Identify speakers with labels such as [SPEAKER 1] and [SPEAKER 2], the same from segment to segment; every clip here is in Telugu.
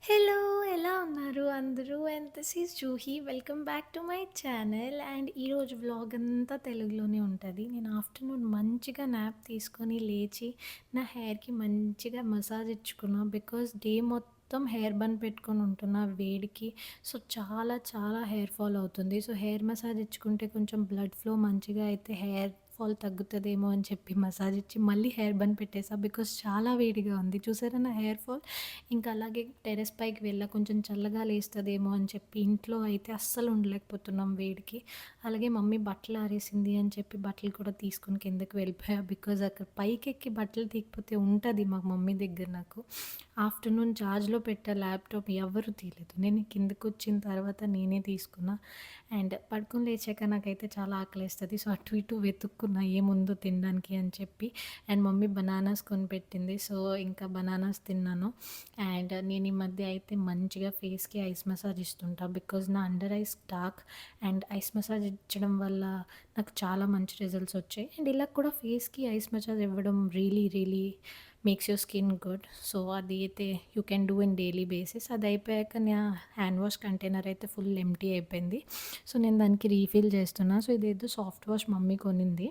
[SPEAKER 1] హలో! ఎలా ఉన్నారు అందరూ? And this is Juhi. Welcome back to my channel. And ఈరోజు వ్లాగ్ అంతా తెలుగులోనే ఉంటది. నేను ఆఫ్టర్‌నూన్ మంచిగా న్యాప్ తీసుకొని లేచి, నా హెయిర్‌కి మంచిగా మసాజ్ ఇచ్చుకున్నా. బికాజ్ డే మొత్తం హెయిర్ బన్ పెట్టుకొని ఉంటున్నా వేడికి. సో, చాలా చాలా హెయిర్ ఫాల్ అవుతుంది. సో, హెయిర్ మసాజ్ ఇచ్చుకుంటే కొంచెం బ్లడ్ ఫ్లో మంచిగా అయితే హెయిర్ ఫాల్ తగ్గుతదేమో అని చెప్పి మసాజ్ ఇచ్చి మళ్ళీ హెయిర్ బన్ పెట్టేసా. బికాజ్ చాలా వేడిగా ఉంది. చూసారా నా హెయిర్ ఫాల్? ఇంకా అలాగే టెర్రస్ పైకి కొంచెం చల్లగా లేస్తదేమో అని చెప్పి ఇంట్లో అయితే అస్సలు ఉండలేకపోతున్నాం వేడికి. అలాగే మమ్మీ బట్టలు ఆరేసింది అని చెప్పి బట్టలు కూడా తీసుకొని కిందకి వెళ్ళిపోయా. బికాజ్ అక్కడ పైకెక్కి బట్టలు తీయకపోతే ఉంటది మా మమ్మీ దగ్గర నాకు. ఆఫ్టర్‌నూన్ చార్జ్‌లో పెట్టా ల్యాప్‌టాప్ ఎవ్వరు తీయలేదు. నేను కిందకొచ్చిన తర్వాత నేనే తీసుకున్నా. అండ్ పడుకొని లేచాక నాకైతే చాలా ఆకలేస్తది. సో, అటు ఇటు వెతుక్కున్నా ఏముందో తినడానికి అని చెప్పి. అండ్ మమ్మీ బనానాస్ కొనిపెట్టింది. సో, ఇంకా బనానాస్ తిన్నాను. అండ్ నేను ఈ మధ్య అయితే మంచిగా ఫేస్‌కి ఐస్ మసాజ్ ఇస్తుంటా. బికాజ్ నా under eyes dark and ice massage ఇచ్చడం వల్ల నాకు చాలా మంచి రిజల్ట్స్ వచ్చాయి. అండ్ ఇలా కూడా ఫేస్‌కి ఐస్ మసాజ్ ఇవ్వడం really really makes your skin good. So, అది అయితే you can do in daily basis. అది అయిపోయాక నా హ్యాండ్ వాష్ కంటైనర్ అయితే ఫుల్ ఎంప్టీ అయిపోయింది. సో, నేను దానికి రీఫిల్ చేస్తున్నా. సో, ఇదేదో సాఫ్ట్ వాష్ మమ్మీ కొనింది.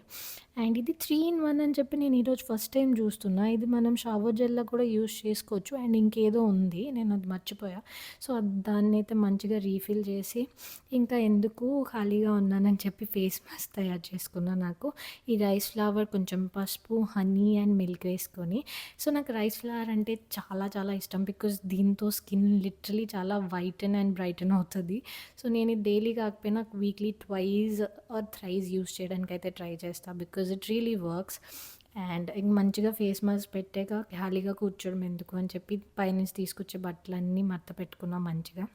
[SPEAKER 1] అండ్ ఇది 3 ఇన్ 1 అని చెప్పి నేను ఈరోజు ఫస్ట్ టైమ్ చూస్తున్నా. ఇది మనం షవర్ జెల్‌లో కూడా యూజ్ చేసుకోవచ్చు. అండ్ ఇంకేదో ఉంది. నేను అది మర్చిపోయా. సో, దాన్నైతే మంచిగా రీఫిల్ చేసి, ఇంకా ఎందుకు ఖాళీగా ఉన్నానని చెప్పి ఫేస్ మాస్క్ తయారు చేసుకున్నా నాకు. ఈ రైస్ ఫ్లవర్ కొంచెం పసుపు, హనీ అండ్ మిల్క్ వేసుకొని. సో, నాకు రైస్ ఫ్లవర్ అంటే చాలా చాలా ఇష్టం. బికాజ్ దీంతో స్కిన్ లిటరల్లీ చాలా వైటెన్ అండ్ బ్రైటెన్ అవుతది. సో, నేను ఇది డైలీ కాకపోయినా weekly twice or thrice use చేయడానికైతే ట్రై చేస్తా. Because it really works. And ఇంక మంచిగా ఫేస్ మాస్క్ పెట్టాక ఖాళీగా కూర్చోవడం ఎందుకు అని చెప్పి పైనుంచి తీసుకొచ్చే బట్టలన్నీ మడత పెట్టుకున్నా మంచిగా.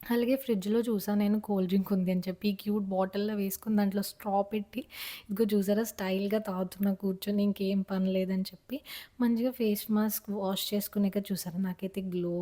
[SPEAKER 1] అలాగే ఫ్రిడ్జ్‌లో చూసా నేను కూల్ డ్రింక్ ఉంది అని చెప్పి క్యూట్ బాటిల్‌లో వేసుకొని దాంట్లో స్ట్రా పెట్టి ఇదిగో చూసారా స్టైల్‌గా తాగుతున్నా కూర్చొని ఇంకేం పని లేదని చెప్పి. మంచిగా ఫేస్ మాస్క్ వాష్ చేసుకునేక చూసారా నాకైతే గ్లో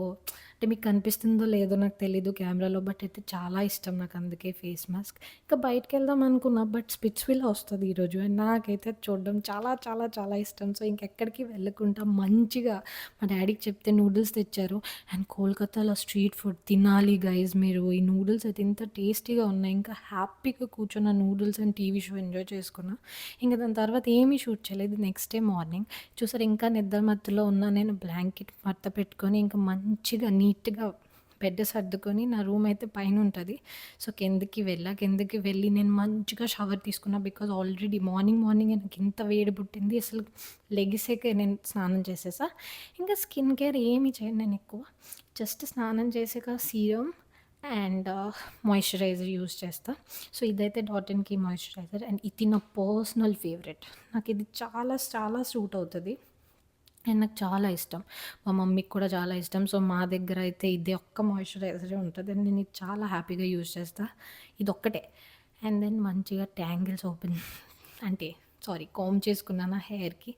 [SPEAKER 1] అంటే మీకు కనిపిస్తుందో లేదో నాకు తెలీదు కెమెరాలో. బట్ అయితే చాలా ఇష్టం నాకు అందుకే ఫేస్ మాస్క్. ఇంకా బయటికెళ్దాం అనుకున్నా బట్ స్పిట్స్‌విల్లా వస్తది ఈరోజు. అండ్ నాకైతే అది చూడడం చాలా చాలా చాలా ఇష్టం. సో, ఇంకెక్కడికి వెళ్ళకుండా మంచిగా మా డ్యాడీకి చెప్తే నూడిల్స్ తెచ్చారు. అండ్ కోల్కతాలో స్ట్రీట్ ఫుడ్ తినాలి గైస్ మీరు. ఈ నూడిల్స్ అయితే ఇంత టేస్టీగా ఉన్నాయి. ఇంకా హ్యాపీగా కూర్చొని ఆ noodles and TV show enjoy చేసుకున్నా. ఇంక దాని తర్వాత ఏమీ షూట్ చేయలేదు. నెక్స్ట్ డే మార్నింగ్ చూసారా ఇంకా నిద్ర మత్తులో ఉన్నా నేను బ్లాంకెట్ మడత పెట్టుకొని ఇంకా మంచిగా నీట్‌గా బెడ్ సర్దుకొని నా రూమ్ అయితే పైనుంటది. సో, కిందకి వెళ్ళి నేను మంచిగా షవర్ తీసుకున్నా. బికాజ్ ఆల్రెడీ మార్నింగే నాకు ఇంత వేడి పుట్టింది. అసలు లెగిసాకే నేను స్నానం చేసేసా. ఇంకా స్కిన్ కేర్ ఏమి చేయను నేనెక్కువ. జస్ట్ స్నానం చేసాక సీరమ్ అండ్ మాయిశ్చరైజర్ యూజ్ చేస్తా. సో, ఇదైతే Dot and Key moisturiser. And ఇది నా పర్సనల్ ఫేవరెట్. నాకిది చాలా చాలా సూట్ అవుతది. అండ్ నాకు చాలా ఇష్టం. మా మమ్మీకి కూడా చాలా ఇష్టం. సో, మా దగ్గర అయితే ఇదే ఒక్క మాయిశ్చరైజరే ఉంటది. అండ్ నేను ఇది చాలా హ్యాపీగా యూజ్ చేస్తా. ఇదొక్కటే. అండ్ దెన్ మంచిగా ట్యాంగిల్స్ ఓపెన్ అంటే కోంబ్ చేసుకున్నా నా హెయిర్‌కి.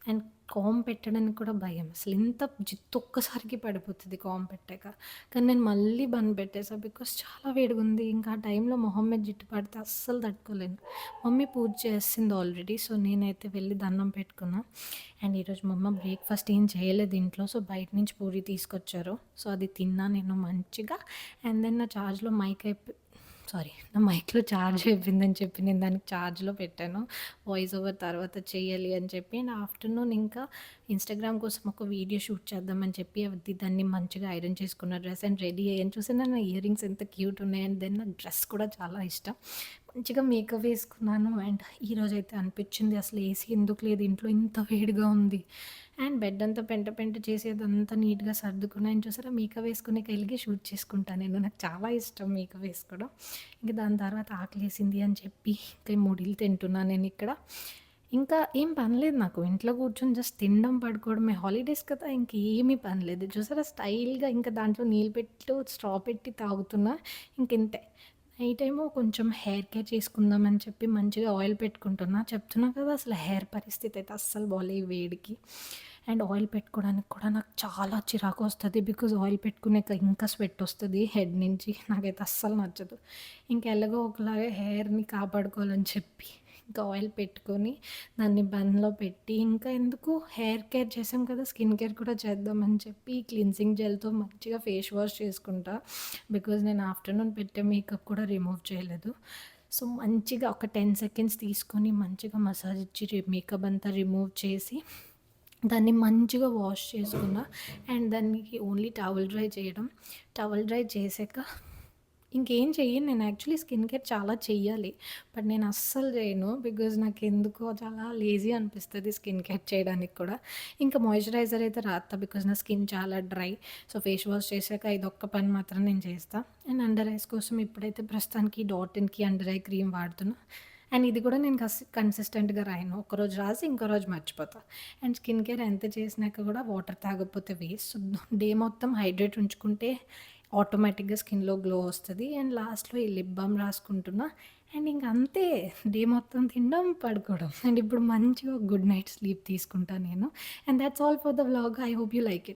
[SPEAKER 1] అండ్ కాంబ్ పెట్టడానికి కూడా భయం. అసలు ఇంత జుట్టు ఒక్కసారికి పడిపోతది కాంబ్ పెట్టాక. కానీ నేను మళ్ళీ బన్ పెట్టేసా. బికాజ్ చాలా వేడిగుంది. ఇంకా ఆ టైంలో మొహం మీద జుట్టు పడితే అస్సలు తట్టుకోలేను. మమ్మీ పూజ చేసింది ఆల్రెడీ. సో, నేనైతే వెళ్ళి దండం పెట్టుకున్నా. అండ్ ఈరోజు మా అమ్మ బ్రేక్‌ఫాస్ట్ ఏం చేయలేదు ఇంట్లో. సో, బయట నుంచి పూరి తీసుకొచ్చారు. సో, అది తిన్నా నేను మంచిగా. అండ్ దెన్ నా మైక్‌లో ఛార్జ్ అయిపోయిందని చెప్పి నేను దానికి ఛార్జ్‌లో పెట్టాను. వాయిస్ ఓవర్ తర్వాత చేయాలి అని చెప్పి. అండ్ ఆఫ్టర్‌నూన్ ఇంకా ఇన్‌స్టాగ్రామ్ కోసం ఒక వీడియో షూట్ చేద్దామని చెప్పి దాన్ని మంచిగా ఐరన్ చేసుకున్న డ్రెస్ అండ్ రెడీ అయ్యాను. చూసారా నా ఇయర్ రింగ్స్ ఎంత క్యూట్ ఉన్నాయి. అండ్ దెన్ నాకు డ్రెస్ కూడా చాలా ఇష్టం. మంచిగా మేకప్ వేసుకున్నాను. అండ్ ఈరోజైతే అనిపించింది అసలు ఏసీ ఎందుకు లేదు ఇంట్లో ఇంత వేడిగా ఉంది. అండ్ బెడ్ అంతా పెంట చేసి అదంతా నీట్‌గా సర్దుకున్నా. అండ్ చూసారా మేకప్ వేసుకునే ఎలిగి షూట్ చేసుకుంటా నేను. నాకు చాలా ఇష్టం మేకప్ వేసుకోవడం. ఇంక దాని తర్వాత ఆకలేసింది అని చెప్పి ఇంకా ముడిలు తింటున్నా నేనిక్కడ. ఇంకా ఏం పని లేదు నాకు. ఇంట్లో కూర్చొని జస్ట్ తినడం, పడుకోవడమే. హాలిడేస్ కదా! ఇంకేమి పని లేదు. చూసారా స్టైల్‌గా ఇంకా దాంట్లో నీళ్ళు పెట్టు స్ట్రా పెట్టి తాగుతున్నా. ఇంకింతే. నైట్ ఏమో కొంచెం హెయిర్ కేర్ చేసుకుందామని చెప్పి మంచిగా ఆయిల్ పెట్టుకుంటున్నా. చెప్తున్నా కదా! అసలు హెయిర్ పరిస్థితి అయితే అస్సలు బాలే ఈ వేడికి. అండ్ ఆయిల్ పెట్టుకోవడానికి కూడా నాకు చాలా చిరాకొస్తది. బికాజ్ ఆయిల్ పెట్టుకున్నాక ఇంకా స్వెట్ వస్తది హెడ్ నుంచి. నాకైతే అస్సలు నచ్చదు. ఇంక ఎలాగో ఒకలాగా హెయిర్‌ని కాపాడుకోవాలని చెప్పి ఇంకా ఆయిల్ పెట్టుకొని దాన్ని బన్‌లో పెట్టి ఇంకా ఎందుకు హెయిర్ కేర్ చేసాం కదా! స్కిన్ కేర్ కూడా చేద్దామని చెప్పి క్లెన్సింగ్ జెల్‌తో మంచిగా ఫేస్ వాష్ చేసుకుంటా. బికాజ్ నేను ఆఫ్టర్‌నూన్ పెట్టే మేకప్ కూడా రిమూవ్ చేయలేదు. సో, మంచిగా ఒక 10 సెకండ్స్ తీసుకొని మంచిగా మసాజ్ ఇచ్చి మేకప్ అంతా రిమూవ్ చేసి దాన్ని మంచిగా వాష్ చేసుకున్నా. అండ్ దానికి ఓన్లీ టవల్ డ్రై చేయడం. టవల్ డ్రై చేశాక ఇంకేం చెయ్యను నేను. యాక్చువల్లీ స్కిన్ కేర్ చాలా చెయ్యాలి. బట్ నేను అస్సలు చేయను. బికాజ్ నాకెందుకో చాలా లేజీ అనిపిస్తది స్కిన్ కేర్ చేయడానికి కూడా. ఇంకా మాయిశ్చరైజర్ అయితే రాత్తా బికాజ్ నా స్కిన్ చాలా డ్రై. సో, ఫేస్ వాష్ చేశాక ఇదొక్క పని మాత్రం నేను చేస్తా. అండ్ అండర్ ఐస్ కోసం ఇప్పుడైతే ప్రస్తుతానికి డాట్ ఇన్‌కి అండర్ ఐ క్రీమ్ వాడుతున్నా. అండ్ ఇది కూడా నేను కన్సిస్టెంట్‌గా రాయను. ఒకరోజు రాసి ఇంకో రోజు మర్చిపోతా. అండ్ స్కిన్ కేర్ ఎంత చేసినాక కూడా వాటర్ తాగకపోతే వేస్ట్. సో, డే మొత్తం హైడ్రేట్ ఉంచుకుంటే ఆటోమేటిక్‌గా స్కిన్‌లో గ్లో వస్తది. అండ్ లాస్ట్‌లో ఈ లిప్ బామ్ రాసుకుంటున్నా. అండ్ ఇంక అంతే. డే మొత్తం తినడం, పడుకోవడం. అండ్ ఇప్పుడు మంచిగా గుడ్ నైట్ స్లీప్ తీసుకుంటా నేను. And thoughts all for the vlog. I hope you like it.